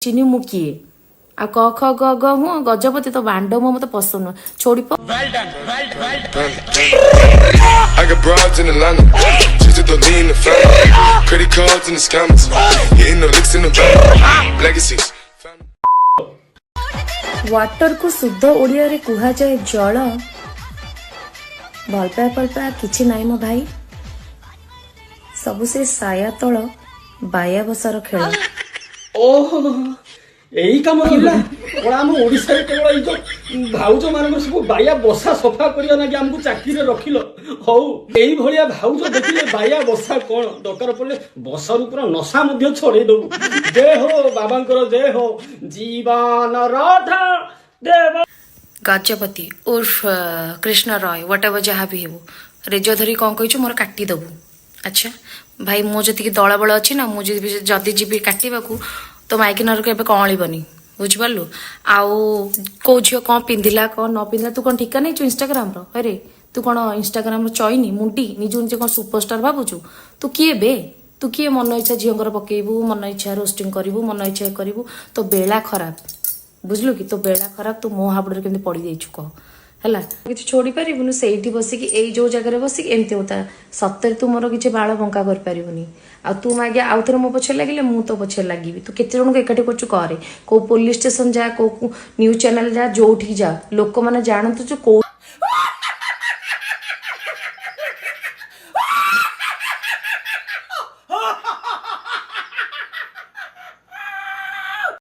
चिनी मु किए आ क ख ग ग हूँ गजपति तो बांड मो मत पसंद नुह छोड़ी I got broads in Atlanta, just to lean the family. Credit cards in the scammers, getting no licks in the van. Legacies. Water को शुद्ध ओडिया रे कुहा जाए जल भलपाया किछि नाई मो भाई सब से साया तल बाया बसार खेल ओहो यही कम आम ओडिशा केवल ये भाउज मान सब बाया बसा सफा करिया ना कि आमको चाकरी रखिल हौ यही भलिया भाउज देखिले बाया बसा कौन दरकार पड़े बसारू पूरा नशा मध्य छड़े दबु जय हो बाबांकर जय हो जीवन रथ देव गजपति उर्फ कृष्ण रॉय व्हाट एवर जहाँ भी हेबू रेज धरी कौन कही मोर काटी दबू अच्छा भाई मो जी दल बल अच्छी ना मुझे जदि जी काटा तो माइकिनर के कौलबनी बुझिपारू आउ कौ झील कौन पिंधिला कौन न पिंधिला तू कौन ठिका नहीं इंस्टाग्राम अरे तू कौन इंस्टाग्राम चईनी मुंडी निज निजे कौन सुपरस्टार भावुचु तू किए बे तू किए मन इच्छा झीर पकेबू मन इच्छा रोस्टिंग करू मन इच्छा करू तो बेला खराब बुझलु कि तो बेला खराब तू मो हाबुड़ के पड़ जाइछु कह है कि छोड़ी पारूनी से बसिक यही जो जगह बसिक एमती होता सत्तर तू मोर किसी बाल बंका कर पारूनी आ तू आगे आउ थे मो पछे लगे मु तो पछे लगी तू केते जन को एकाठी कर करे को पुलिस स्टेशन जा को न्यूज चैनल जा जो जा लोक मैंने जानतु जो